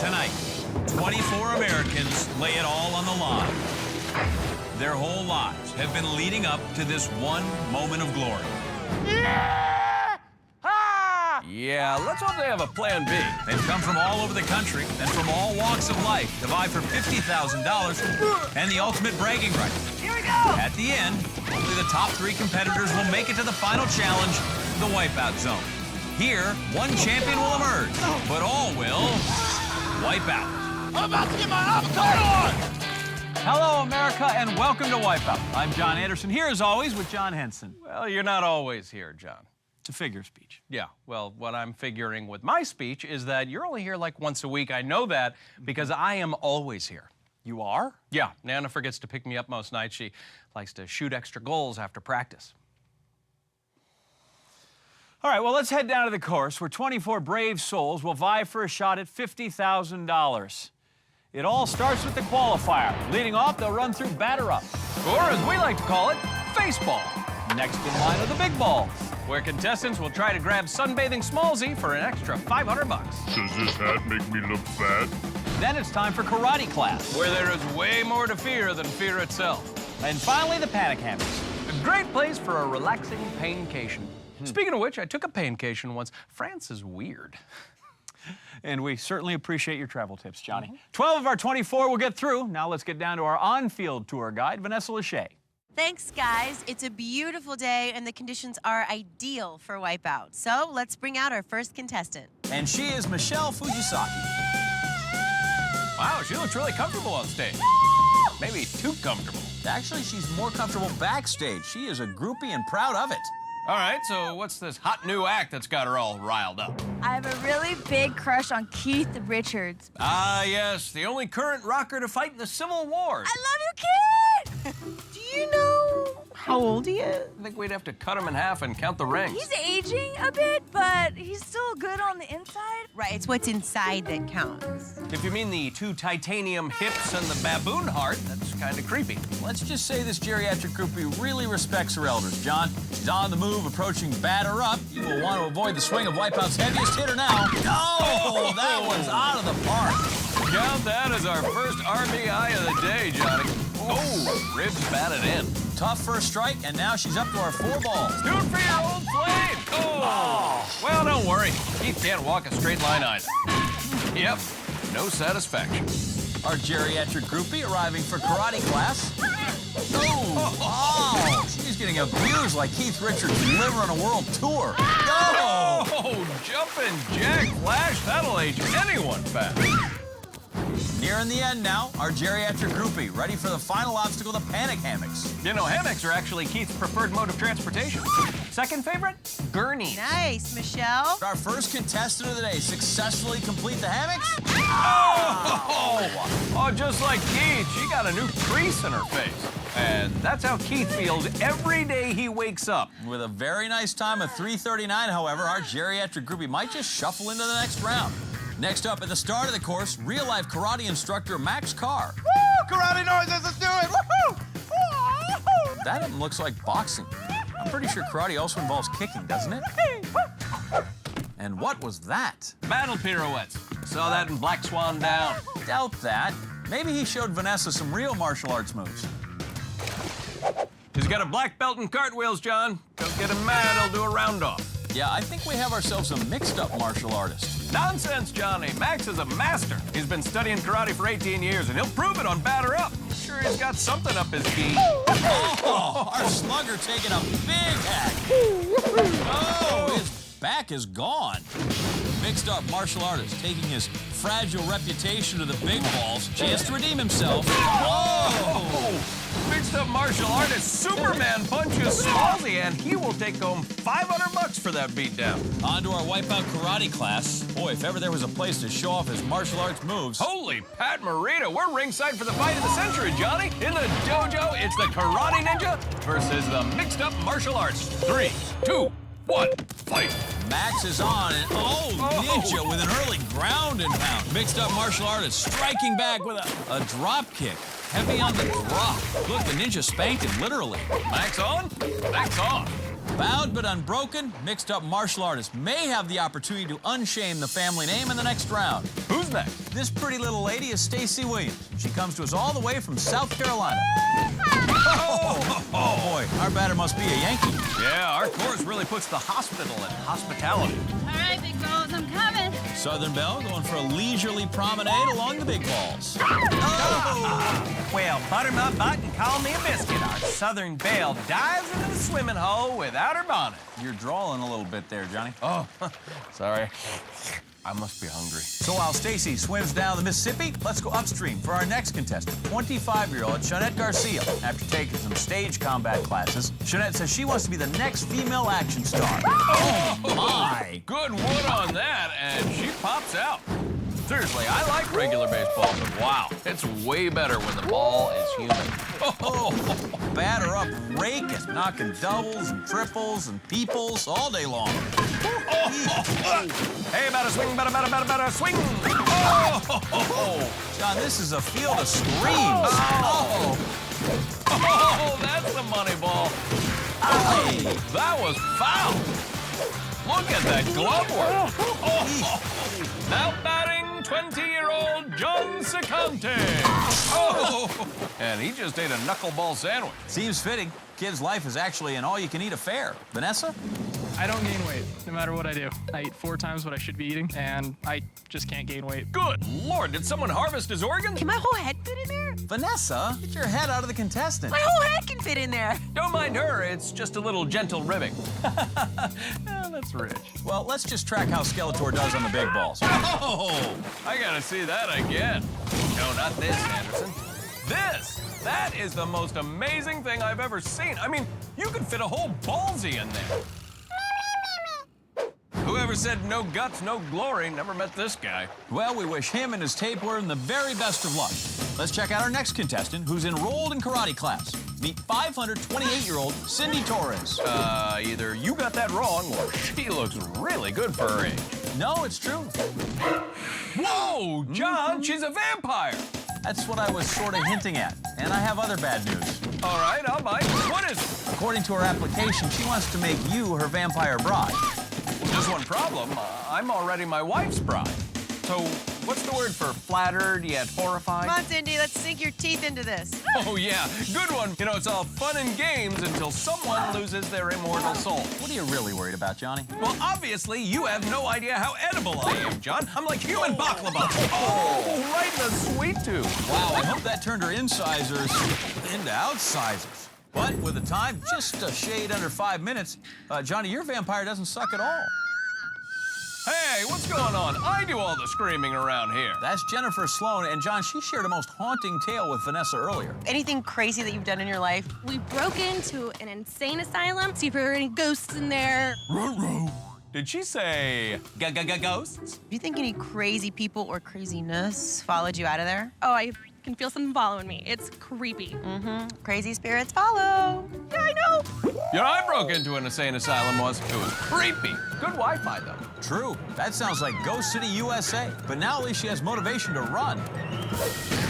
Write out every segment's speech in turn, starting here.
Tonight, 24 Americans lay it all on the line. Their whole lives have been leading up to this one moment of glory. Yeah, let's hope they have a plan B. They've come from all over the country and from all walks of life to vie for $50,000 and the ultimate bragging rights. Here we go! At the end, only the top 3 competitors will make it to the final challenge, the Wipeout Zone. Here, one champion will emerge, but all will wipe out. I'm about to get my avocado on! Hello, America, and welcome to Wipeout. I'm John Anderson, here as always with John Henson. Well, you're not always here, John. It's a figure speech. Yeah, well, what I'm figuring with my speech is that you're only here like once a week. I know that because I am always here. You are? Yeah, Nana forgets to pick me up most nights. She likes to shoot extra goals after practice. All right, well, let's head down to the course where 24 brave souls will vie for a shot at $50,000. It all starts with the qualifier. Leading off, they'll run through batter up, Or as we like to call it, baseball. Next in line are the big balls. Where contestants will try to grab sunbathing Smallsy for an extra $500. Does this hat make me look fat? Then it's time for karate class. Where there is way more to fear than fear itself. And finally, the panic hammers. A great place for a relaxing paincation. Speaking of which, I took a paincation once. France is weird. And we certainly appreciate your travel tips, Johnny. 12 of our 24 will get through. Now let's get down to our on-field tour guide, Vanessa Lachey. Thanks, guys. It's a beautiful day, and the conditions are ideal for Wipeout. So let's bring out our first contestant. And she is Michelle Fujisaki. Wow, she looks really comfortable on stage. Maybe too comfortable. Actually, she's more comfortable backstage. She is a groupie and proud of it. All right, so what's this hot new act that's got her all riled up? I have a really big crush on Keith Richards. Ah, yes, the only current rocker to fight in the Civil War. I love you, kid! Do you know how old he is? I think we'd have to cut him in half and count the rings. He's aging a bit, but he's still good on the inside. Right, it's what's inside that counts. If you mean the 2 titanium hips and the baboon heart, that's kind of creepy. Let's just say this geriatric groupie really respects her elders, John. She's on the move, approaching batter up. You will want to avoid the swing of Wipeout's heaviest hitter now. Oh, that one's out of the park. Count that as our first RBI of the day, Johnny. Oh, ribs batted in. Tough first strike, and now she's up to our 4 balls. Do it for your old flame. Oh. Well, don't worry. Keith can't walk a straight line either. Yep, no satisfaction. Our geriatric groupie arriving for karate class. Oh, she's getting abused like Keith Richards' liver on a world tour. Oh, jumping Jack Flash, that'll age anyone fast. Nearing the end now, our geriatric groupie, ready for the final obstacle, the panic hammocks. You know, hammocks are actually Keith's preferred mode of transportation. Second favorite? Gurney. Nice, Michelle. Our first contestant of the day successfully complete the hammocks. Oh, just like Keith, she got a new crease in her face. And that's how Keith feels every day he wakes up. With a very nice time of 3:39, however, our geriatric groupie might just shuffle into the next round. Next up, at the start of the course, real-life karate instructor Max Carr. Woo! Karate noises, let's do it! Woohoo! Woo! That looks like boxing. I'm pretty sure karate also involves kicking, doesn't it? And what was that? Battle pirouettes. Saw that in Black Swan Down. Doubt that. Maybe he showed Vanessa some real martial arts moves. He's got a black belt in cartwheels, John. Don't get him mad, he'll do a round-off. Yeah, I think we have ourselves a mixed-up martial artist. Nonsense, Johnny. Max is a master. He's been studying karate for 18 years, and he'll prove it on batter up. I'm sure he's got something up his key. Oh, our slugger taking a big hack. Oh, his back is gone. Mixed-up martial artist taking his fragile reputation to the big balls. Chance to redeem himself. Whoa! Mixed-up martial artist Superman punches Smallsy, and he will take home $500 for that beatdown. On to our Wipeout karate class. Boy, if ever there was a place to show off his martial arts moves. Holy Pat Morita, we're ringside for the fight of the century, Johnny. In the dojo, it's the Karate Ninja versus the mixed-up martial arts. 3, 2, 1, fight. Max is on, and Ninja with an early ground and pound. Mixed-up martial artist striking back with a drop kick. Heavy on the drop. Look, the Ninja spanked him, literally. Max on, Max off. Bound but unbroken, mixed-up martial artist may have the opportunity to unshame the family name in the next round. Who's next? This pretty little lady is Stacy Williams. She comes to us all the way from South Carolina. Oh boy, our batter must be a Yankee. Yeah, our course really puts the hospital in hospitality. All right, big balls, I'm coming. Southern Belle going for a leisurely promenade along the big balls. Well, butter my butt and call me a biscuit. Our Southern Belle dives into the swimming hole without her bonnet. You're drawling a little bit there, Johnny. Oh, sorry. I must be hungry. So while Stacy swims down the Mississippi, let's go upstream for our next contestant, 25-year-old Shawnette Garcia. After taking some stage combat classes, Shawnette says she wants to be the next female action star. Oh, my! Good wood on that, and she pops out. Seriously, I like regular baseball, but wow, it's way better when the ball is human. Oh, batter up, raking, knocking doubles and triples and peoples all day long. Hey, batter swing, batter swing. Oh, John, this is a field of screams. oh, that's the money ball. Hey. That was foul. Look at that glove work. Now batting 20-year-old John Secante. Oh, and he just ate a knuckleball sandwich. Seems fitting. Kid's life is actually an all-you-can-eat affair. Vanessa? I don't gain weight, no matter what I do. I eat 4 times what I should be eating, and I just can't gain weight. Good Lord, did someone harvest his organs? Can my whole head fit in there? Vanessa, get your head out of the contestant. My whole head can fit in there. Don't mind her, it's just a little gentle ribbing. That's rich. Well, let's just track how Skeletor does on the big balls. Oh! I gotta see that again. No, not this, Anderson. This! That is the most amazing thing I've ever seen. I mean, you could fit a whole ballsy in there. Whoever said no guts, no glory, never met this guy. Well, we wish him and his tapeworm the very best of luck. Let's check out our next contestant, who's enrolled in karate class. Meet 528-year-old Cindy Torres. Either you got that wrong, or she looks really good for her age. No, it's true. Whoa, John, she's a vampire. That's what I was sort of hinting at. And I have other bad news. All right, I'll bite. What is it? According to her application, she wants to make you her vampire bride. Just one problem. I'm already my wife's bride. So, what's the word for flattered yet horrified? Come on, Cindy, let's sink your teeth into this. Oh, yeah. Good one. You know, it's all fun and games until someone loses their immortal soul. What are you really worried about, Johnny? Well, obviously, you have no idea how edible I am, John. I'm like human baklava. Oh, right in the sweet tooth. Wow, I hope that turned her incisors into outsizers. But with the time just a shade under 5 minutes, Johnny, your vampire doesn't suck at all. Hey, what's going on? I do all the screaming around here. That's Jennifer Sloan, and John, she shared a most haunting tale with Vanessa earlier. Anything crazy that you've done in your life? We broke into an insane asylum, see if there are any ghosts in there. Did she say ghosts? Do you think any crazy people or craziness followed you out of there? Oh, I can feel something following me. It's creepy. Crazy spirits follow. Yeah, I know. You know, I broke into an insane asylum once. It was creepy. Good Wi-Fi, though. True. That sounds like Ghost City, USA. But now at least she has motivation to run.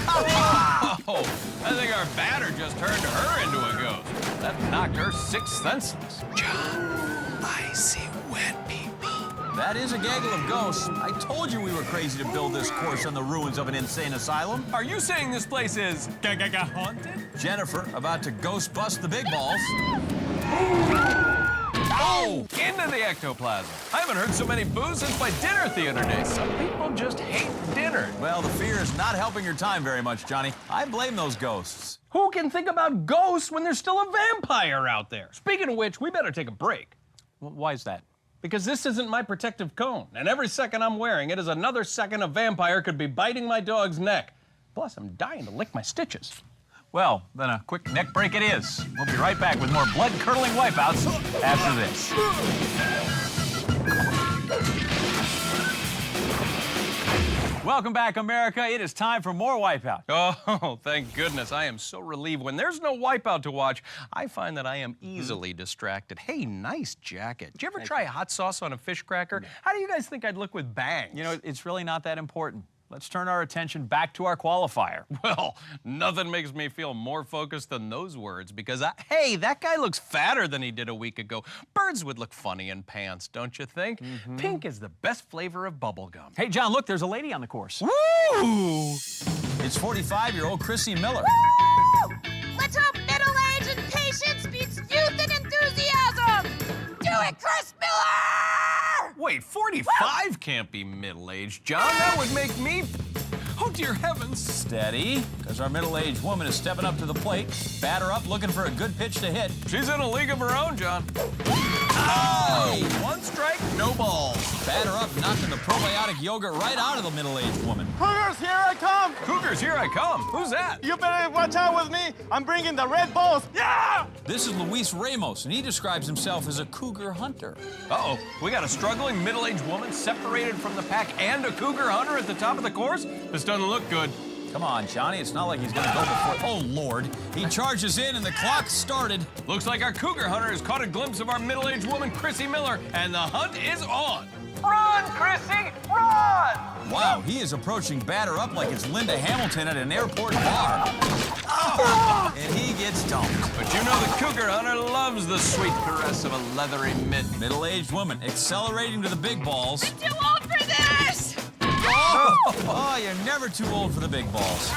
Oh, I think our batter just turned her into a ghost. That knocked her 6 senses. I see wet people. That is a gaggle of ghosts. I told you we were crazy to build this course on the ruins of an insane asylum. Are you saying this place is haunted? Jennifer, about to ghost bust the big balls. Oh! Into the ectoplasm. I haven't heard so many boos since my dinner theater days. Some people just hate dinner. Well, the fear is not helping your time very much, Johnny. I blame those ghosts. Who can think about ghosts when there's still a vampire out there? Speaking of which, we better take a break. Why is that? Because this isn't my protective cone, and every second I'm wearing it is another second a vampire could be biting my dog's neck. Plus, I'm dying to lick my stitches. Well, then a quick neck break it is. We'll be right back with more blood-curdling wipeouts after this. Welcome back, America. It is time for more Wipeout. Oh, thank goodness. I am so relieved. When there's no Wipeout to watch, I find that I am easily distracted. Hey, nice jacket. Did you ever try hot sauce on a fish cracker? How do you guys think I'd look with bangs? You know, it's really not that important. let's turn our attention back to our qualifier. Well, nothing makes me feel more focused than those words because, hey, that guy looks fatter than he did a week ago. Birds would look funny in pants, don't you think? Pink is the best flavor of bubblegum. Hey, John, look, there's a lady on the course. Woo! It's 45-year-old Chrissy Miller. Woo! Let's hope middle age and patience beats youth and enthusiasm. Do it, Chris Miller! Wait, 45 can't be middle-aged, John. That would make me... Oh, dear heavens. Steady, because our middle-aged woman is stepping up to the plate. Batter up, looking for a good pitch to hit. She's in a league of her own, John. Oh! One strike, no balls. Batter up, knocking the probiotic yogurt right out of the middle-aged woman. Cougars, here I come! Cougars, here I come. Who's that? You better watch out with me. I'm bringing the red balls. Yeah! This is Luis Ramos, and he describes himself as a cougar hunter. Uh-oh, we got a struggling middle-aged woman separated from the pack and a cougar hunter at the top of the course? This doesn't look good. Come on, Johnny, it's not like he's gonna go before... Oh, Lord. He charges in, and the clock started. Looks like our cougar hunter has caught a glimpse of our middle-aged woman, Chrissy Miller, and the hunt is on. Run, Chrissy, run! Wow, he is approaching batter up like it's Linda Hamilton at an airport bar. Oh, and he gets dumped. But you know the cougar hunter loves the sweet caress of a leathery mitt. Middle-aged woman accelerating to the big balls. I'm too old for this! Oh, you're never too old for the big balls.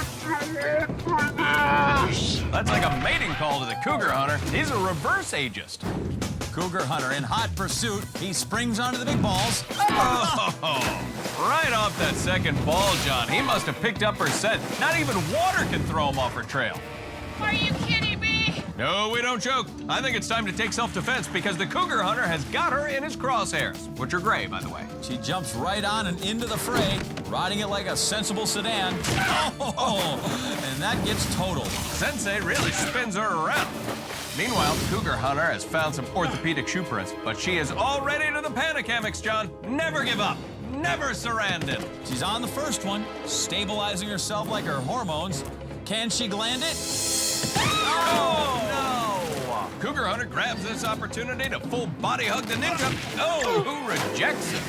That's like a mating call to the cougar hunter. He's a reverse ageist. Cougar hunter in hot pursuit. He springs onto the big balls. Oh, right off that second ball, John. He must have picked up her scent. Not even water can throw him off her trail. Are you kidding me? No, we don't joke. I think it's time to take self-defense because the cougar hunter has got her in his crosshairs, which are gray, by the way. She jumps right on and into the fray, riding it like a sensible sedan. Oh, and that gets totaled. Sensei really spins her around. Meanwhile, the cougar hunter has found some orthopedic shoe prints, but she is already to the panic hammocks, John. Never give up. Never surrender. She's on the first one, stabilizing herself like her hormones. Can she gland it? Oh, no! Cougar hunter grabs this opportunity to full body hug the ninja. Oh, who rejects it?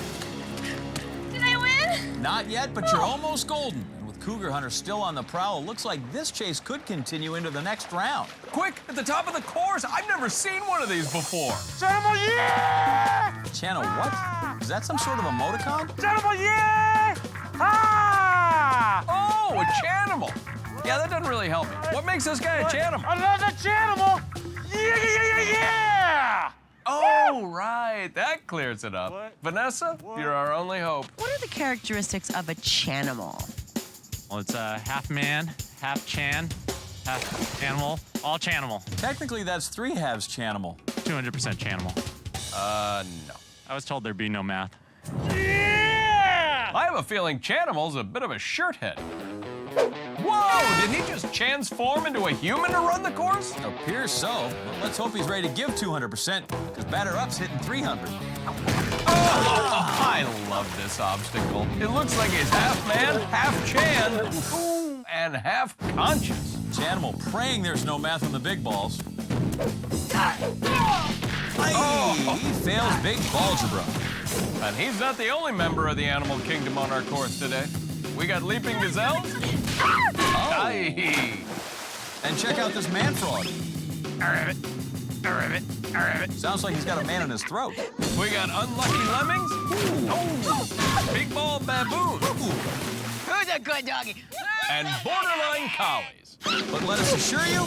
Did I win? Not yet, but you're almost golden. And with cougar hunter still on the prowl, it looks like this chase could continue into the next round. Quick, at the top of the course. I've never seen one of these before. Gentlemen, yeah! Channel what? Is that some sort of emoticon? Gentlemen, yeah! Ah! Oh, a chanimal. Yeah, that doesn't really help me. What makes this guy a chanimal? Another chanimal! Yeah! Oh, right. That clears it up. What? Vanessa, you're our only hope. What are the characteristics of a chanimal? Well, it's half man, half chan, half animal, all chanimal. Technically, that's 3 halves chanimal. 200% chanimal. No. I was told there'd be no math. Yeah! I have a feeling Chanimal's a bit of a shirt head. Whoa! Did he just transform into a human to run the course? Appears so. Well, let's hope he's ready to give 200%, because batter up's hitting 300. Oh, I love this obstacle. It looks like he's half man, half Chan, and half conscious. Chanimal praying there's no math on the big balls. He fails big algebra. And he's not the only member of the animal kingdom on our course today. We got leaping gazelles. Aye. And check out this man frog. Sounds like he's got a man in his throat. We got unlucky lemmings. Oh, big ball baboon. Who's a good doggy? And borderline collies. But let us assure you,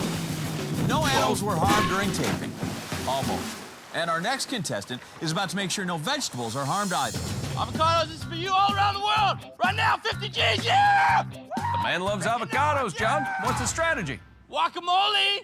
no animals were harmed during taping. Almost. And our next contestant is about to make sure no vegetables are harmed either. Avocados is for you all around the world! Right now, 50 G's, yeah! The man loves avocados, John. What's the strategy? Guacamole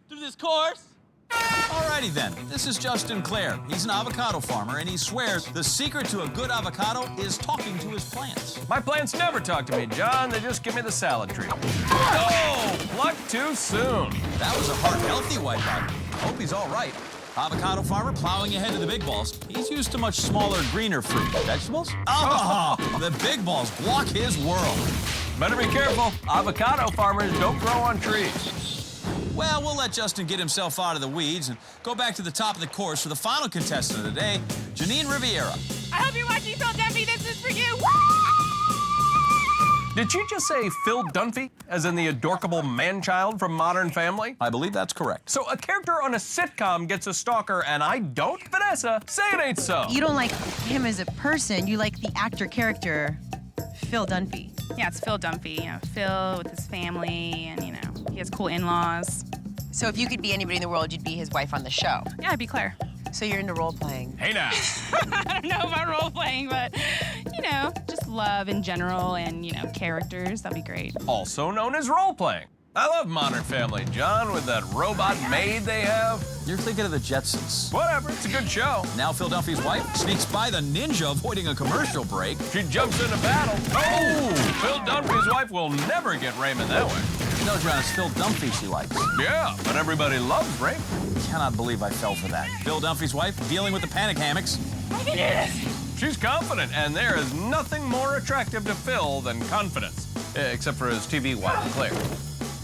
through this course. Alrighty then, this is Justin Clare. He's an avocado farmer, and he swears the secret to a good avocado is talking to his plants. My plants never talk to me, John. They just give me the salad treatment. Oh, plucked too soon. That was a heart-healthy wipeout. Hope he's all right. Avocado farmer plowing ahead to the big balls. He's used to much smaller, greener fruit. Vegetables? Oh, the big balls block his world. Better be careful. Avocado farmers don't grow on trees. Well, we'll let Justin get himself out of the weeds and go back to the top of the course for the final contestant of the day, Janine Riviera. I hope you're watching Phil Duffy. This is for you. Did you just say Phil Dunphy, as in the adorable man-child from Modern Family? I believe that's correct. So a character on a sitcom gets a stalker, and I don't? Vanessa, say it ain't so. You don't like him as a person, you like the actor character, Phil Dunphy. Yeah, it's Phil Dunphy. You know, Phil with his family, and you know, he has cool in-laws. So if you could be anybody in the world, you'd be his wife on the show. Yeah, I'd be Claire. So you're into role playing. Hey now. I don't know about role playing, but you know, just love in general and you know, characters. That'd be great. Also known as role-playing. I love Modern Family, John, with that robot maid they have. You're thinking of the Jetsons. Whatever, it's a good show. Now Phil Dunphy's wife sneaks by the ninja avoiding a commercial break. She jumps into battle. Oh! Phil Dunphy's wife will never get Raymond that way. No, John, it's Phil Dunphy she likes. Yeah, but everybody loves Raymond. Cannot believe I fell for that. Phil Dunphy's wife dealing with the panic hammocks. I can do this. She's confident, and there is nothing more attractive to Phil than confidence. Except for his TV wife, Claire.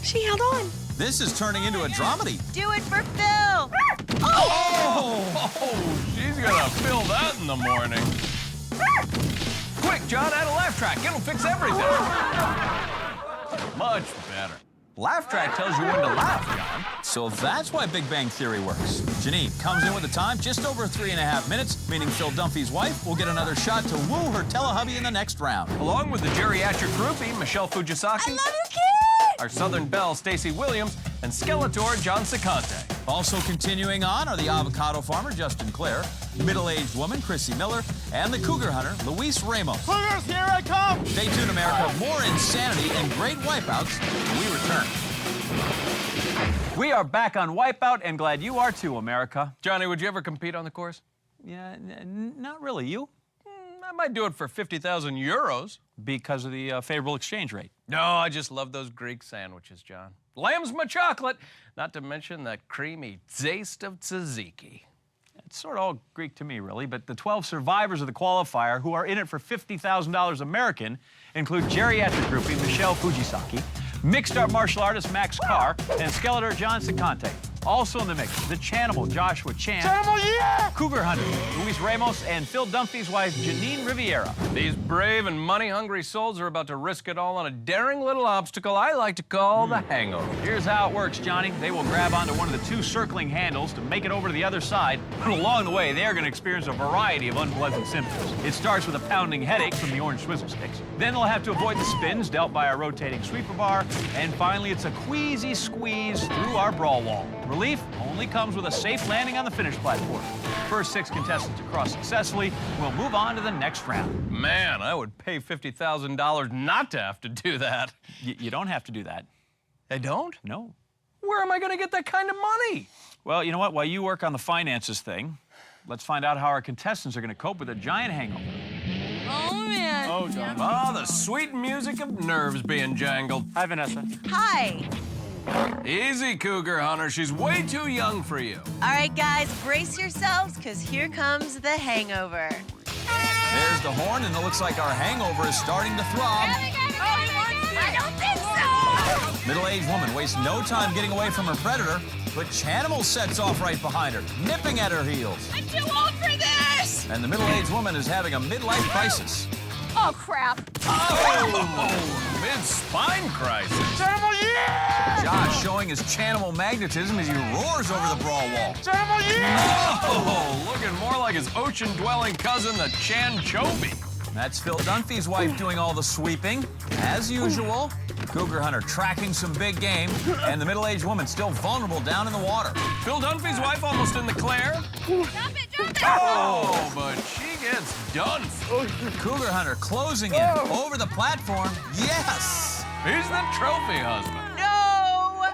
She held on. This is turning into a dramedy. Do it for Phil. Oh, she's gonna feel that in the morning. Quick, John, add a laugh track. It'll fix everything. Much better. Laugh track tells you when to laugh, John. So that's why Big Bang Theory works. Janine comes in with the time, just over 3.5 minutes, meaning Phil Dunphy's wife will get another shot to woo her telehubby in the next round. Along with the geriatric groupie, Michelle Fujisaki. I love you, kid. Our Southern Belle, Stacey Williams, and Skeletor, John Sicante. Also continuing on are the avocado farmer, Justin Clare, middle-aged woman, Chrissy Miller, and the cougar hunter, Luis Ramos. Cougars, here I come! Stay tuned, America. More insanity and great wipeouts when we return. We are back on Wipeout, and glad you are too, America. Johnny, would you ever compete on the course? Yeah, not really. You? I might do it for 50,000 euros. Because of the favorable exchange rate. No, I just love those Greek sandwiches, John. Lamb's my chocolate, not to mention that creamy taste of tzatziki. It's sort of all Greek to me, really, but the 12 survivors of the qualifier who are in it for $50,000 American include geriatric groupie Michelle Fujisaki, mixed art martial artist Max Carr, and Skeletor John Sicante. Also in the mix, the Chanimal Joshua Chan, Chanimal, yeah! Cougar Hunter Luis Ramos, and Phil Dunphy's wife Janine Riviera. These brave and money-hungry souls are about to risk it all on a daring little obstacle I like to call the hangover. Here's how it works, Johnny. They will grab onto one of the 2 circling handles to make it over to the other side, but along the way, they are going to experience a variety of unpleasant symptoms. It starts with a pounding headache from the orange swizzle sticks. Then they'll have to avoid the spins dealt by our rotating sweeper bar, and finally, it's a queasy squeeze through our brawl wall. Relief only comes with a safe landing on the finish platform. First 6 contestants to cross successfully will move on to the next round. Man, I would pay $50,000 not to have to do that. You don't have to do that. I don't? No. Where am I going to get that kind of money? Well, you know what? While you work on the finances thing, let's find out how our contestants are going to cope with a giant hangover. Oh man. Oh, John. Oh, the sweet music of nerves being jangled. Hi, Vanessa. Hi. Easy, Cougar Hunter. She's way too young for you. All right, guys, brace yourselves, because here comes the hangover. There's the horn, and it looks like our hangover is starting to throb. I don't think so! Middle-aged woman wastes no time getting away from her predator, but Chanimal sets off right behind her, nipping at her heels. I'm too old for this! And the middle-aged woman is having a midlife crisis. Oh, crap. Oh, mid-spine crisis. Chanimal, yeah! Josh showing his Chanimal magnetism as he roars over the brawl wall. Chanimal, yeah! Oh, looking more like his ocean-dwelling cousin, the Chanchovy. That's Phil Dunphy's wife doing all the sweeping, as usual. Cougar Hunter tracking some big game, and the middle-aged woman still vulnerable down in the water. Phil Dunphy's wife almost in the clear. Drop it, drop it! Oh, but she gets done. Cougar Hunter closing in over the platform. Yes! He's the trophy husband. No way!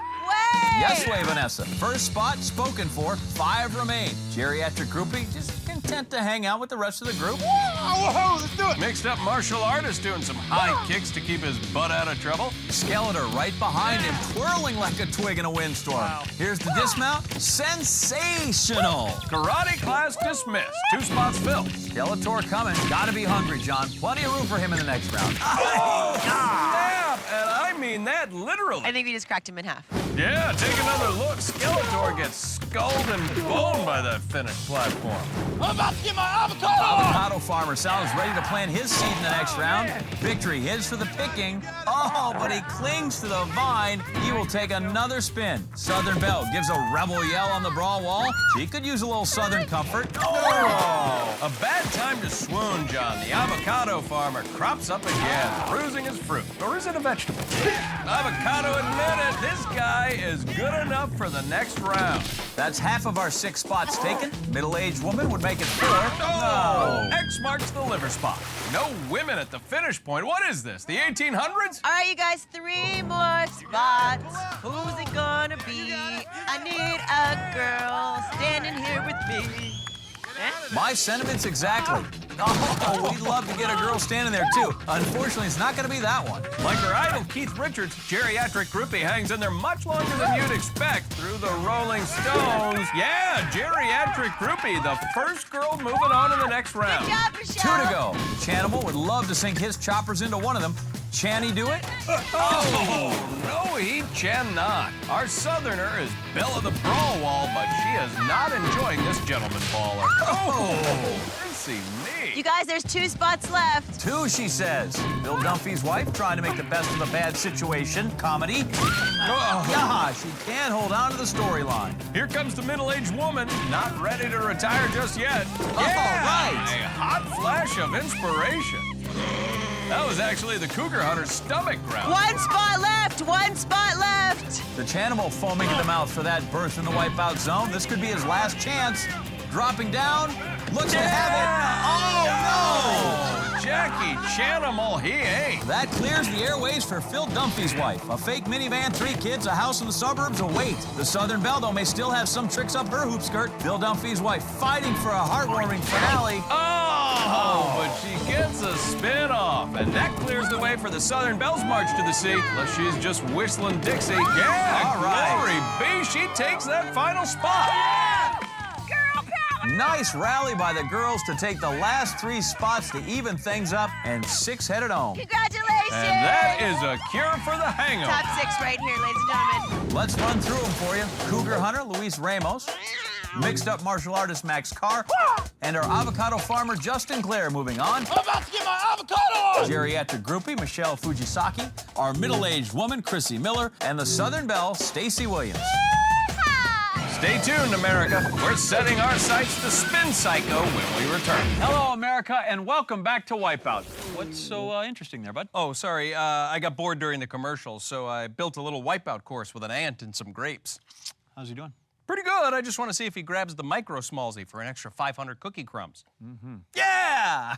Yes way, Vanessa. First spot spoken for, 5 remain. Geriatric groupie just content to hang out with the rest of the group. Whoa, let's do it! Mixed up martial artist doing some high kicks to keep his butt out of trouble. Skeletor right behind him, twirling like a twig in a windstorm. Wow. Here's the dismount. Sensational! Karate class dismissed. 2 spots filled. Skeletor coming. Gotta be hungry, John. Plenty of room for him in the next round. Oh, snap! And I mean that dead, literally. I think we just cracked him in half. Yeah, take another look. Skeletor gets skulled and boned by that finished platform. I'm about to get my avocado on! Avocado farmer sounds ready to plant his seed in the next round. Victory his for the picking. Oh, but he clings to the vine. He will take another spin. Southern Belle gives a rebel yell on the brawl wall. She could use a little Southern comfort. Oh, a bad time to swoon, John. The avocado farmer crops up again, bruising his fruit. Or is it a vegetable? Avocado admitted this guy is good enough for the next round. That's half of our 6 spots taken. Middle-aged woman would make it 4. Oh, X marks the liver spot. No women at the finish point. What is this, the 1800s? All right, you guys, 3 more spots. Who's it gonna be? I need a girl standing here with me. My sentiments exactly. Oh, we'd love to get a girl standing there, too. Unfortunately, it's not going to be that one. Like her idol, Keith Richards, geriatric groupie hangs in there much longer than you'd expect through the Rolling Stones. Yeah, geriatric groupie, the first girl moving on in the next round. Good job, 2 Michelle. to go. Chanimal would love to sink his choppers into one of them. Can he do it? Oh, no, he cannot. Our Southerner is Belle of the Brawl Wall, but she is not enjoying this gentleman baller. Oh, mercy me. You guys, there's 2 spots left. 2, she says. Bill Dunphy's wife trying to make the best of a bad situation. Comedy. Yeah, she can't hold on to the storyline. Here comes the middle-aged woman, not ready to retire just yet. right. A hot flash of inspiration. That was actually the cougar hunter's stomach growl. 1 spot left. 1 spot left. The Chanimal foaming at the mouth for that berth in the wipeout zone. This could be his last chance. Dropping down. Looks to have it. Oh, no! Jackie Chanimal, he ain't. That clears the airways for Phil Dunphy's wife. A fake minivan, 3 kids, a house in the suburbs await. The Southern Belle, though, may still have some tricks up her hoop skirt. Phil Dunphy's wife fighting for a heartwarming finale. Oh, but she gets a spin off, and that clears the way for the Southern Belle's march to the sea. Unless she's just whistling Dixie. Yeah, all right. Glory be, she takes that final spot. Nice rally by the girls to take the last 3 spots to even things up and 6 headed home. Congratulations. And that is a cure for the hangover. Top 6 right here, ladies and gentlemen. Let's run through them for you. Cougar hunter Luis Ramos, mixed up martial artist Max Carr, and our avocado farmer Justin Clare moving on. I'm about to get my avocado on! Geriatric groupie Michelle Fujisaki, our middle-aged woman Chrissy Miller, and the Southern Belle Stacy Williams. Stay tuned, America. We're setting our sights to Spin Psycho when we return. Hello, America, and welcome back to Wipeout. What's so interesting there, bud? Oh, sorry. I got bored during the commercials, so I built a little Wipeout course with an ant and some grapes. How's he doing? Pretty good. I just want to see if he grabs the micro smallsy for an extra 500 cookie crumbs. Yeah!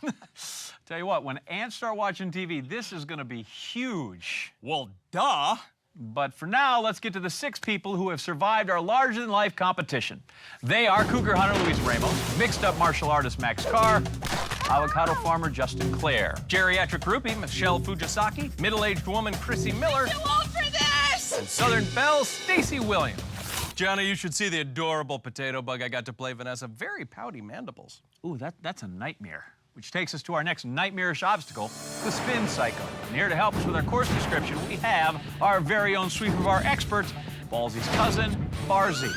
Tell you what, when ants start watching TV, this is going to be huge. Well, duh. But for now, let's get to the 6 people who have survived our larger-than-life competition. They are cougar hunter Luis Ramos, mixed-up martial artist Max Carr, avocado farmer Justin Clare, Geriatric groupie Michelle Fujisaki, middle-aged woman Chrissy Miller, Too old for this! and Southern Belle Stacy Williams. Johnny, you should see the adorable potato bug I got to play Vanessa. Very pouty mandibles. Ooh, that's a nightmare. Which takes us to our next nightmarish obstacle, the Spin Psycho. And here to help us with our course description, we have our very own sweep of our experts, Ballsy's cousin, Barzy.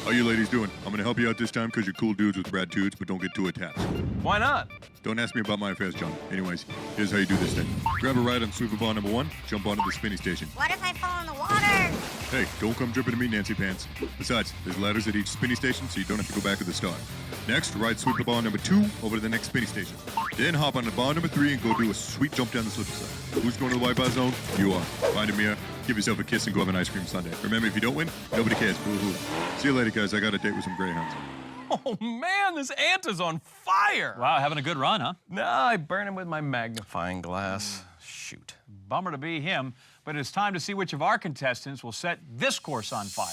How you ladies doing? I'm gonna help you out this time because you're cool dudes with rad dudes, but don't get too attached. Why not? Don't ask me about my affairs, John. Anyways, here's how you do this thing. Grab a ride on sweeper bar number 1, jump onto the spinny station. What if I fall in the water? Hey, don't come dripping to me, Nancy Pants. Besides, there's ladders at each spinny station, so you don't have to go back to the start. Next, ride sweeper bar number 2 over to the next spinny station. Then hop on the bar number 3 and go do a sweet jump down the slippery side. Who's going to the Wipeout zone? You are. Find a mirror, give yourself a kiss, and go have an ice cream sundae. Remember, if you don't win, nobody cares. Boo-hoo. See you later, guys. I got a date with some greyhounds. Oh, man, this ant is on fire. Wow, having a good run, huh? No, I burn him with my magnifying glass. Shoot. Bummer to be him, but it's time to see which of our contestants will set this course on fire.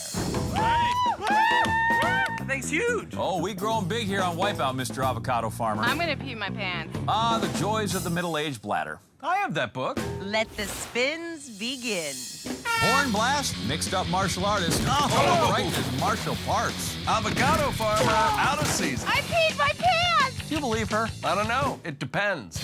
That thing's huge. Oh, we growing big here on Wipeout, Mr. Avocado Farmer. I'm gonna pee my pants. Ah, the joys of the middle-aged bladder. I have that book. Let the spins begin. Horn blast, mixed up martial artist. Oh, right, there's martial parts. Avocado farmer out of season. I peed my pants! Do you believe her? I don't know. It depends.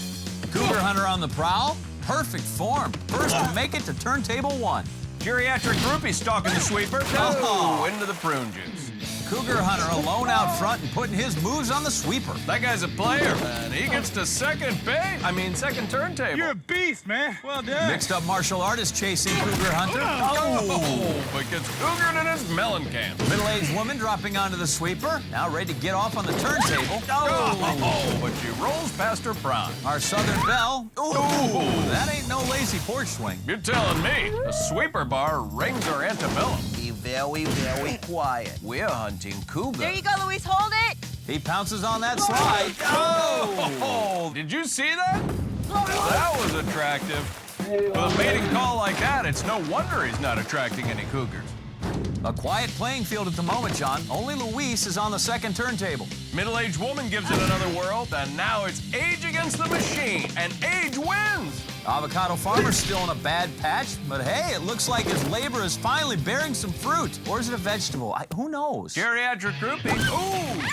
Cougar hunter on the prowl. perfect form. First to make it to turntable 1. Geriatric groupie stalking the sweeper. Oh, into the prune juice. Cougar Hunter alone out front and putting his moves on the sweeper. That guy's a player, and he gets to second turntable. You're a beast, man. Well done. Mixed up martial artist chasing Cougar Hunter. Oh, but gets cougared in his melon can. Middle-aged woman dropping onto the sweeper. Now ready to get off on the turntable. Oh, but she rolls past her prime. Our Southern Belle. Ooh, that ain't no lazy porch swing. You're telling me. The sweeper bar rings our antebellum. Be very, very quiet. We're hunting cougar. There you go, Luis. Hold it. He pounces on that slide. Oh, did you see that? That was attractive. With a mating call like that, it's no wonder he's not attracting any cougars. A quiet playing field at the moment, John. Only Luis is on the second turntable. Middle-aged woman gives it another whirl, and now it's age against the machine, and age wins. Avocado farmer's still in a bad patch, but hey, it looks like his labor is finally bearing some fruit. Or is it a vegetable? Who knows? Geriatric groupie,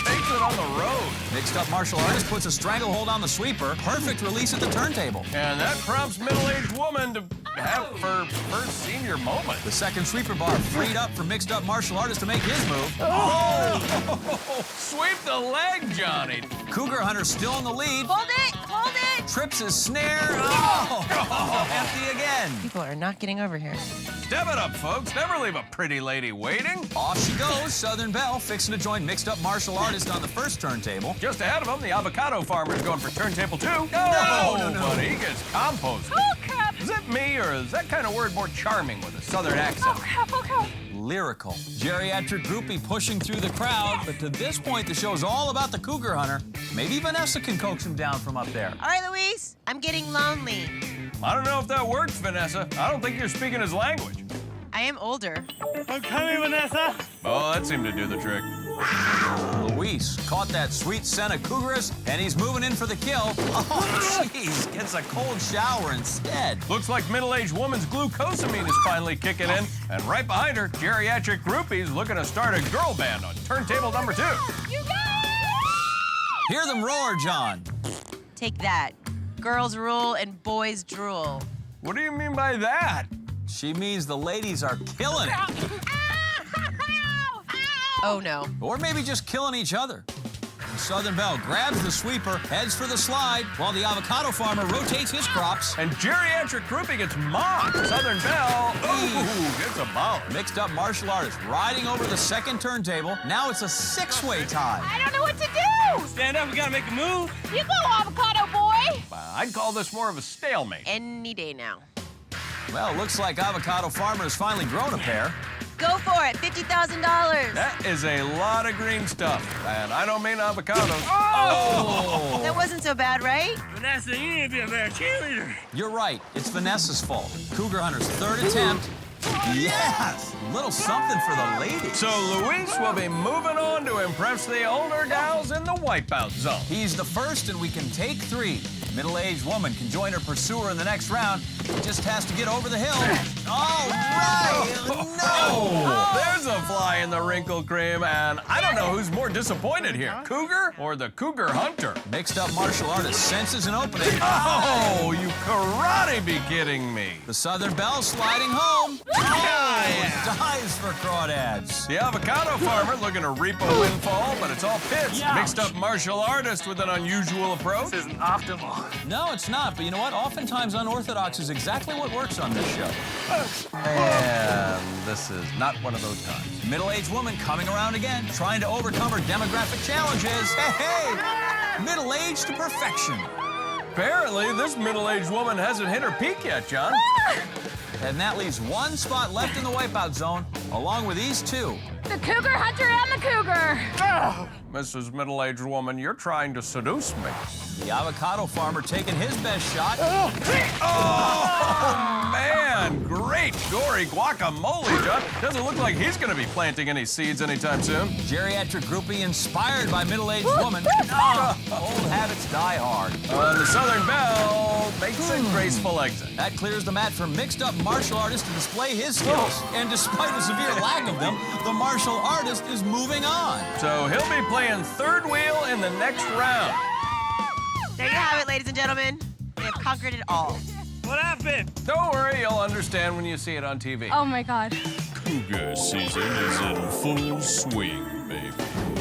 takes it on the road. Mixed up martial artist puts a stranglehold on the sweeper. Perfect release at the turntable. And that prompts middle-aged woman to have her first senior moment. The second sweeper bar freed up for mixed up martial artist to make his move. Sweep the leg, Johnny. Cougar Hunter still in the lead. Hold it. Hold it. Trips his snare. Empty again. People are not getting over here. Step it up, folks. Never leave a pretty lady waiting. Off she goes. Southern Belle fixing to join mixed up martial artist on the first turntable. Just ahead of him, the avocado farmer's going for turntable 2. No, but he gets composted. Oh, crap. Is it me, or is that kind of word more charming with a southern accent? Oh, crap. Oh, crap. Lyrical. Geriatric groupie pushing through the crowd, but to this point, the show's all about the Cougar Hunter. Maybe Vanessa can coax him down from up there. All right, Luis. I'm getting lonely. I don't know if that works, Vanessa. I don't think you're speaking his language. I am older. I'm coming, Vanessa. Oh, that seemed to do the trick. Luis caught that sweet scent of cougarous, and he's moving in for the kill. Oh, jeez, gets a cold shower instead. Looks like middle-aged woman's glucosamine is finally kicking in, and right behind her, geriatric groupie's looking to start a girl band on turntable number 2. You got it! Hear them roar, John. Take that. Girls rule and boys drool. What do you mean by that? She means the ladies are killing it. Oh, no. Or maybe just killing each other. Southern Belle grabs the sweeper, heads for the slide, while the avocado farmer rotates his crops. And geriatric groupie gets mocked. Southern Belle, gets a bomb. Mixed up martial artist riding over the second turntable. Now it's a 6-way tie. I don't know what to do. Stand up, we gotta make a move. You go, avocado boy. I'd call this more of a stalemate. Any day now. Well, looks like avocado farmer has finally grown a pair. Go for it. $50,000. That is a lot of green stuff, and I don't mean avocados. Oh! That wasn't so bad, right? Vanessa, you need to be a better cheerleader. You're right. It's Vanessa's fault. Cougar Hunter's third attempt. Yes! Little something for the ladies. So Luis will be moving on to impress the older gals in the wipeout zone. He's the first, and we can take 3. Middle-aged woman can join her pursuer in the next round. He just has to get over the hill. All right! No! There's a fly in the wrinkle cream, and I don't know who's more disappointed here, Cougar or the Cougar Hunter. Mixed up martial artist senses an opening. Oh, you karate be kidding me. The Southern Belle sliding home. Oh, dives for crawdads. The avocado farmer looking to reap a windfall, but it's all pits. Mixed up martial artist with an unusual approach. This isn't optimal. No, it's not, but you know what? Oftentimes unorthodox is exactly what works on this show. And this is not one of those times. Middle-aged woman coming around again, trying to overcome her demographic challenges. Hey! Middle-aged to perfection. Apparently, this middle-aged woman hasn't hit her peak yet, John. And that leaves one spot left in the wipeout zone, along with these 2. The Cougar Hunter and the Cougar. Mrs. Middle-aged woman, you're trying to seduce me. The avocado farmer taking his best shot. Oh, man, great gory guacamole, John. Doesn't look like he's going to be planting any seeds anytime soon. Geriatric groupie inspired by middle-aged woman. Old habits die hard. The Southern Belle makes a graceful exit. That clears the mat for mixed-up martial artist to display his skills. And despite a severe lack of them, the martial artist is moving on. So he'll be playing third wheel in the next round. There you have it, ladies and gentlemen. We have conquered it all. What happened? Don't worry, you'll understand when you see it on TV. Oh my God. Cougar season is in full swing, baby.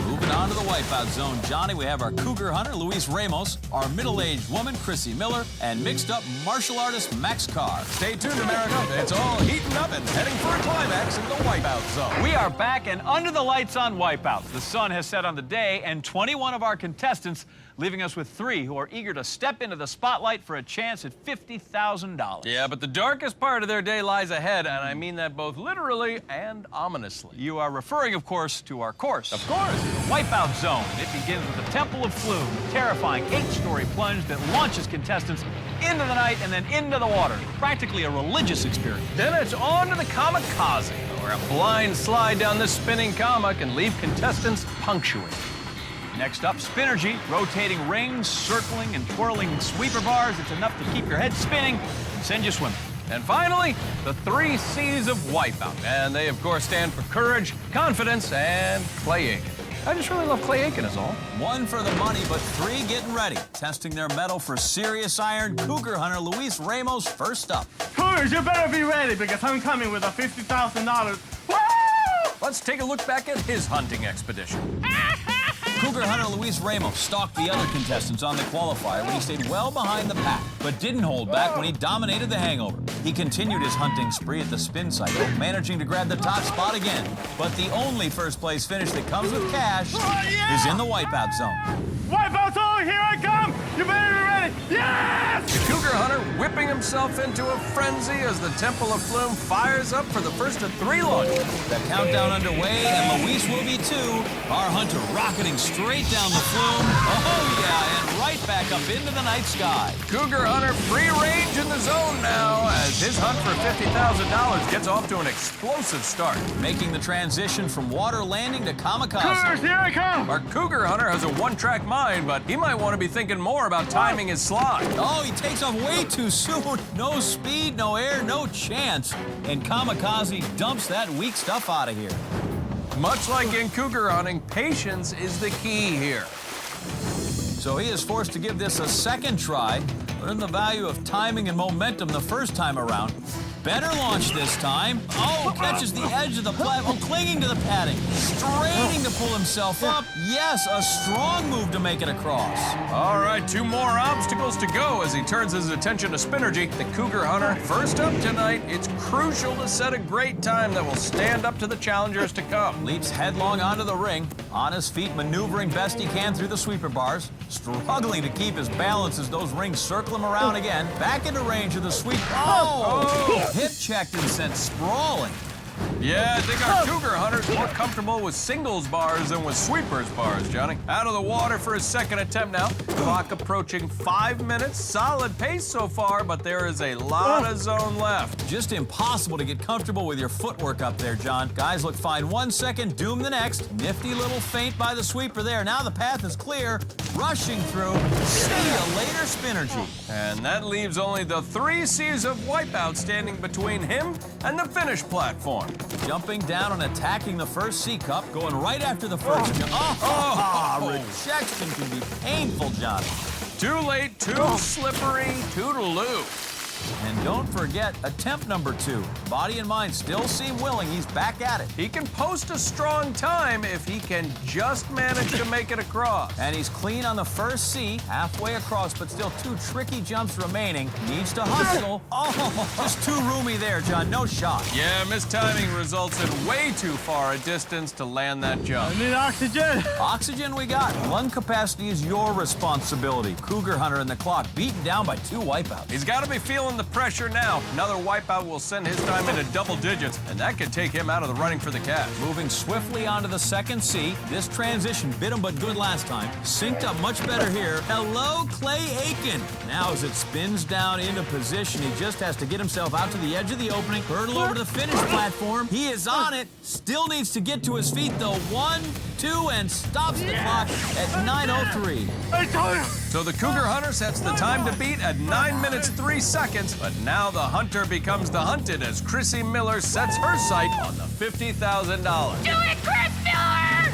Moving on to the Wipeout Zone, Johnny, we have our Cougar hunter, Luis Ramos, our middle-aged woman, Chrissy Miller, and mixed-up martial artist, Max Carr. Stay tuned, America. It's all heating up and heading for a climax in the Wipeout Zone. We are back and under the lights on Wipeout. The sun has set on the day, and 21 of our contestants, leaving us with 3 who are eager to step into the spotlight for a chance at $50,000. Yeah, but the darkest part of their day lies ahead, and I mean that both literally and ominously. You are referring, of course, to our course. Of course. Wipeout Zone. It begins with the Temple of Flume, a terrifying 8-story plunge that launches contestants into the night and then into the water. Practically a religious experience. Then it's on to the kamikaze, where a blind slide down this spinning kama can leave contestants punctuated. Next up, Spinergy, rotating rings, circling and twirling sweeper bars. It's enough to keep your head spinning and send you swimming. And finally, the 3 C's of Wipeout. And they, of course, stand for courage, confidence, and Clay Aiken. I just really love Clay Aiken is all. 1 for the money, but 3 getting ready. Testing their mettle for serious iron, Cougar hunter Luis Ramos first up. Cougars, you better be ready because I'm coming with a $50,000. Woo! Let's take a look back at his hunting expedition. Cougar hunter Luis Ramos stalked the other contestants on the qualifier when he stayed well behind the pack, but didn't hold back when he dominated the hangover. He continued his hunting spree at the spin cycle, managing to grab the top spot again. But the only first place finish that comes with cash is in the Wipeout Zone. Wipeout Zone, here I come! You better be ready! Yes! The Cougar hunter whipping himself into a frenzy as the Temple of Flume fires up for the first of 3 launches. The countdown underway, and Luis will be too. Our hunter rocketing straight down the flume. Oh yeah, and right back up into the night sky. Cougar hunter free range in the zone now as his hunt for $50,000 gets off to an explosive start. Making the transition from water landing to kamikaze. Cougars, here I come! Our Cougar hunter has a one-track mind, but he might want to be thinking more about timing his slide. Oh, he takes off way too soon. No speed, no air, no chance. And kamikaze dumps that weak stuff out of here. Much like in cougar hunting, patience is the key here. So he is forced to give this a second try, learn the value of timing and momentum the first time around. Better launch this time. Oh, catches the edge of the platform, clinging to the padding, straining to pull himself up. Yes, a strong move to make it across. All right, 2 more obstacles to go as he turns his attention to Spinergy, the cougar hunter. First up tonight, it's crucial to set a great time that will stand up to the challengers to come. Leaps headlong onto the ring, on his feet, maneuvering best he can through the sweeper bars, struggling to keep his balance as those rings circle him around again. Back into range of the sweep. Oh! Hip checked and sent sprawling. Yeah, I think our cougar hunter's more comfortable with singles bars than with sweepers bars, Johnny. Out of the water for his second attempt now. Clock approaching 5 minutes. Solid pace so far, but there is a lot of zone left. Just impossible to get comfortable with your footwork up there, John. Guys look fine 1 second, doom the next. Nifty little feint by the sweeper there. Now the path is clear. Rushing through. See ya later, Spinergy. And that leaves only the 3 C's of Wipeout standing between him and the finish platform. Jumping down and attacking the first C-cup, going right after the first. Rejection can be painful, John. Too late, too slippery, toodaloo. And don't forget attempt number 2. Body and mind still seem willing. He's back at it. He can post a strong time if he can just manage to make it across. And he's clean on the first C, halfway across, but still 2 tricky jumps remaining. Needs to hustle. Oh, just too roomy there, John. No shot. Yeah, mistiming results in way too far a distance to land that jump. I need oxygen. Oxygen we got. Lung capacity is your responsibility. Cougar hunter in the clock, beaten down by 2 wipeouts. He's got to be feeling the pressure now. Another wipeout will send his time into double digits, and that could take him out of the running for the cash. Moving swiftly onto the second C. This transition bit him but good last time. Synced up much better here. Hello, Clay Aiken. Now as it spins down into position, he just has to get himself out to the edge of the opening, hurdle over to the finish platform. He is on it. Still needs to get to his feet though. 1, 2, and stops the clock at 9:03. I told you. So the cougar hunter sets the time to beat at 9 minutes 3 seconds, but now the hunter becomes the hunted as Chrissy Miller sets her sight on the $50,000. Do it, Chris Miller!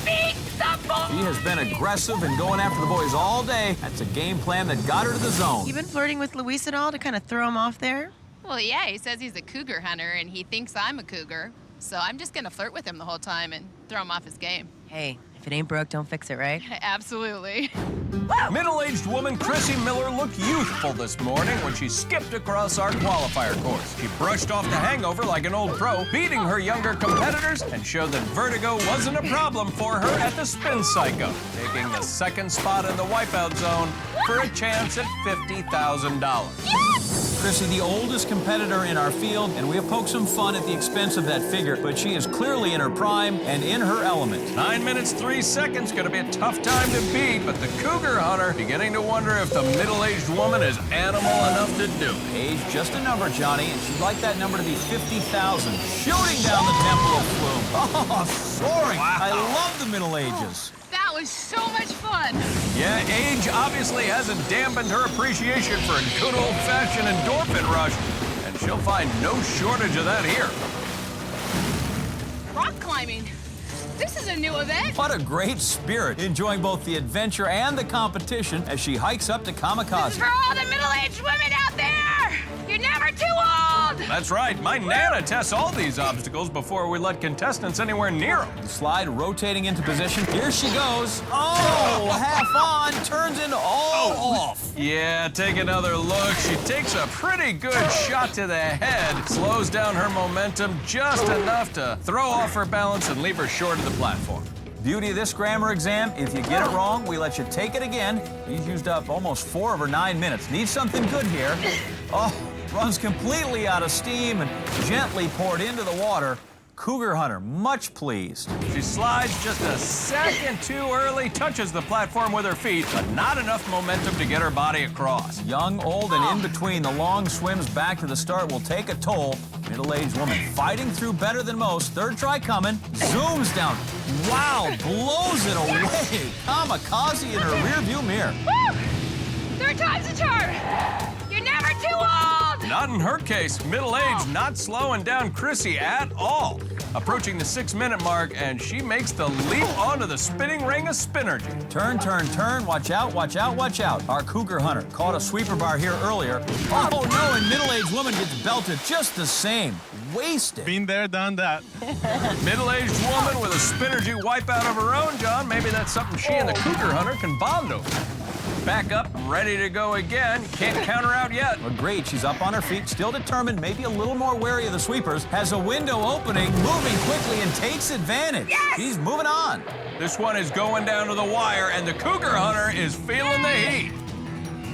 Beat the boy! She has been aggressive and going after the boys all day. That's a game plan that got her to the zone. You been flirting with Luis at all to kind of throw him off there? Well, yeah, he says he's a cougar hunter, and he thinks I'm a cougar. So I'm just gonna flirt with him the whole time and throw him off his game. Hey, if it ain't broke, don't fix it, right? Absolutely. Middle-aged woman Chrissy Miller looked youthful this morning when she skipped across our qualifier course. She brushed off the hangover like an old pro, beating her younger competitors, and showed that vertigo wasn't a problem for her at the Spin Psycho, taking the second spot in the Wipeout Zone for a chance at $50,000. Chrissy, the oldest competitor in our field, and we have poked some fun at the expense of that figure, but she is clearly in her prime and in her element. 9 minutes, 3 seconds, gonna be a tough time to beat, but the Cougar Hunter beginning to wonder if the middle-aged woman is animal enough to do it. Age just a number, Johnny, and she'd like that number to be 50,000. Shooting down the Temple of Flume. Oh, soaring. Wow. I love the Middle Ages. That was so much fun. Yeah, age obviously hasn't dampened her appreciation for a good old-fashioned endorphin rush, and she'll find no shortage of that here. Rock climbing. This is a new event. What a great spirit, enjoying both the adventure and the competition as she hikes up to Kamikaze. This is for all the middle-aged women out there. You're never too old. That's right. My Nana tests all these obstacles before we let contestants anywhere near them. The slide rotating into position. Here she goes. Oh, half on, turns into all off. Yeah, take another look. She takes a pretty good shot to the head, slows down her momentum just enough to throw off her balance and leave her short of the platform. Beauty of this grammar exam, if you get it wrong, we let you take it again. You've used up almost 4 of her 9 minutes. Need something good here. Oh, runs completely out of steam and gently poured into the water. Cougar Hunter, much pleased. She slides just a second too early, touches the platform with her feet, but not enough momentum to get her body across. Young, old, and in between, the long swims back to the start will take a toll. Middle-aged woman fighting through better than most. Third try coming, zooms down. Wow, blows it away. Kamikaze in her rearview mirror. Woo! Third time's a charm. You're never too old. Not in her case. Middle-aged, not slowing down Chrissy at all. Approaching the 6-minute mark, and she makes the leap onto the spinning ring of Spinergy. Turn, turn, turn. Watch out, watch out, watch out. Our Cougar Hunter caught a sweeper bar here earlier. Oh, no, and middle-aged woman gets belted just the same. Wasted. Been there, done that. Middle-aged woman with a Spinergy wipeout of her own, John. Maybe that's something she and the Cougar Hunter can bond over. Back up, ready to go again. Can't count her out yet. Well, great, she's up on her feet, still determined, maybe a little more wary of the sweepers. Has a window opening, moving quickly and takes advantage. Yes! She's moving on. This one is going down to the wire, and the Cougar Hunter is feeling the heat.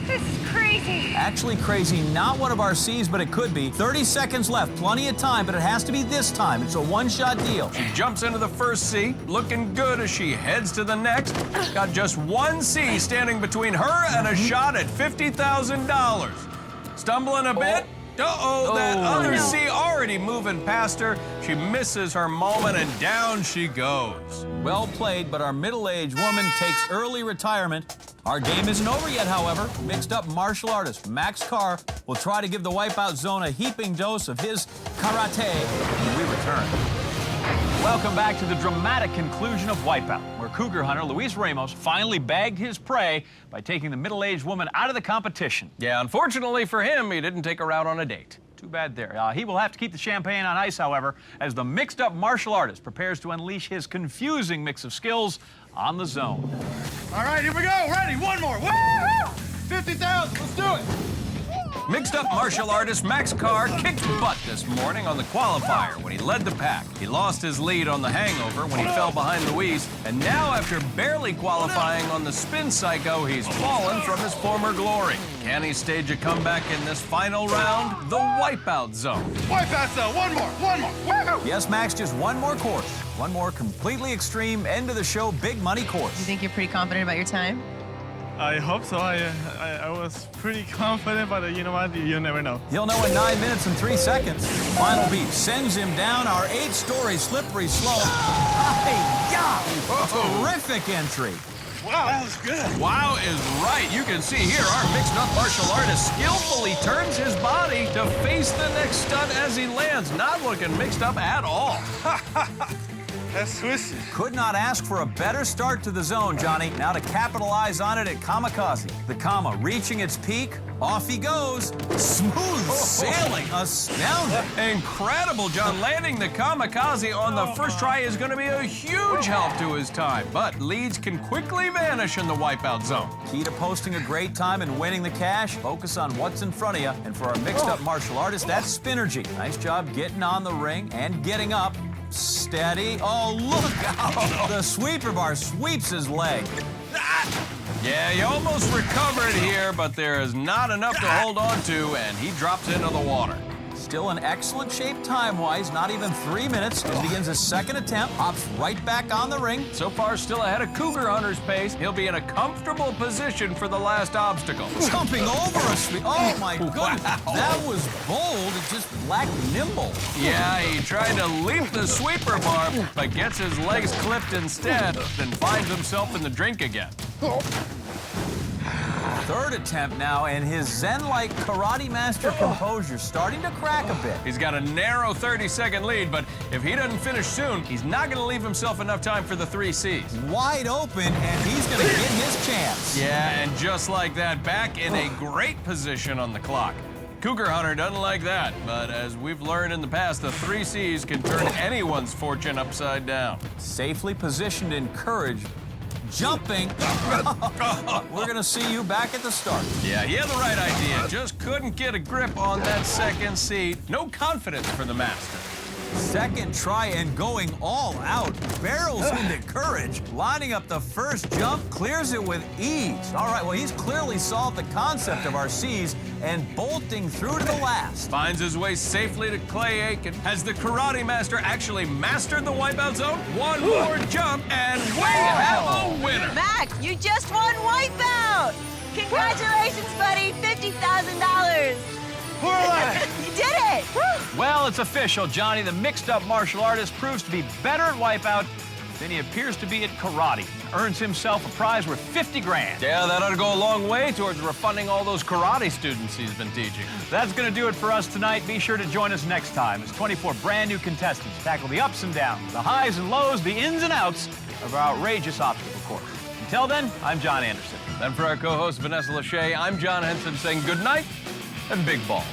This is crazy. Actually crazy, not one of our C's, but it could be. 30 seconds left, plenty of time, but it has to be this time. It's a one-shot deal. She jumps into the first C, looking good as she heads to the next. Got just one C standing between her and a shot at $50,000. Stumbling a bit. Uh-oh, that other C already moving past her. She misses her moment, and down she goes. Well played, but our middle-aged woman takes early retirement. Our game isn't over yet, however. Mixed-up martial artist Max Carr will try to give the Wipeout Zone a heaping dose of his karate when we return. Welcome back to the dramatic conclusion of Wipeout, where Cougar Hunter Luis Ramos finally bagged his prey by taking the middle-aged woman out of the competition. Yeah, unfortunately for him, he didn't take her out on a date. Too bad there. He will have to keep the champagne on ice, however, as the mixed-up martial artist prepares to unleash his confusing mix of skills on the zone. All right, here we go. Ready? One more. Woo! 50,000. Let's do it. Mixed-up martial artist Max Carr kicked butt this morning on the qualifier when he led the pack. He lost his lead on the hangover when he fell behind Luis, and now after barely qualifying on the Spin Psycho, he's fallen from his former glory. Can he stage a comeback in this final round? The Wipeout Zone. Wipeout Zone. One more. One more. Woo! Yes, Max, just one more course. One more completely extreme, end-of-the-show, big-money course. You think you're pretty confident about your time? I hope so. I was pretty confident, but you know what? You never know. He'll know in 9 minutes and 3 seconds. Final beat sends him down our 8-story slippery slope. Terrific entry. Wow, that was good. Wow is right. You can see here our mixed-up martial artist skillfully turns his body to face the next stunt as he lands. Not looking mixed up at all. That's twisted. Could not ask for a better start to the zone, Johnny. Now to capitalize on it at Kamikaze. The Kama reaching its peak. Off he goes. Smooth sailing. Astounding. Incredible, John. Landing the Kamikaze on the first try is going to be a huge help to his time. But leads can quickly vanish in the Wipeout zone. Key to posting a great time and winning the cash, focus on what's in front of you. And for our mixed-up martial artist, that's Spinergy. Nice job getting on the ring and getting up. Steady. Oh, look out. The sweeper bar sweeps his leg. Yeah, he almost recovered here, but there is not enough to hold on to, and he drops into the water. Still in excellent shape time-wise, not even 3 minutes. And begins his second attempt, hops right back on the ring. So far, still ahead of Cougar Hunter's pace. He'll be in a comfortable position for the last obstacle. Jumping over a sweep. Oh, my goodness. Wow. That was bold. It just lacked nimble. Yeah, he tried to leap the sweeper bar, but gets his legs clipped instead, then finds himself in the drink again. Third attempt now, and his Zen-like karate master composure starting to crack a bit. He's got a narrow 30-second lead, but if he doesn't finish soon, he's not going to leave himself enough time for the 3 Cs. Wide open, and he's going to get his chance. Yeah, and just like that, back in a great position on the clock. Cougar Hunter doesn't like that, but as we've learned in the past, the 3 Cs can turn anyone's fortune upside down. Safely positioned and courage. Jumping. We're going to see you back at the start. Yeah, he had the right idea. Just couldn't get a grip on that second seat. No confidence for the master. Second try and going all out. Barrels into courage. Lining up the first jump, clears it with ease. All right, well, he's clearly solved the concept of our C's and bolting through to the last. Finds his way safely to Clay Aiken. Has the karate master actually mastered the Wipeout zone? One more jump, and we have a winner. Mac, you just won Wipeout! Congratulations, buddy. $50,000. You did it! Well, it's official, Johnny. The mixed-up martial artist proves to be better at Wipeout than he appears to be at karate. Earns himself a prize worth 50 grand. Yeah, that ought to go a long way towards refunding all those karate students he's been teaching. That's going to do it for us tonight. Be sure to join us next time as 24 brand new contestants tackle the ups and downs, the highs and lows, the ins and outs of our outrageous obstacle course. Until then, I'm John Anderson. And for our co-host, Vanessa Lachey, I'm John Henson saying good night and big balls.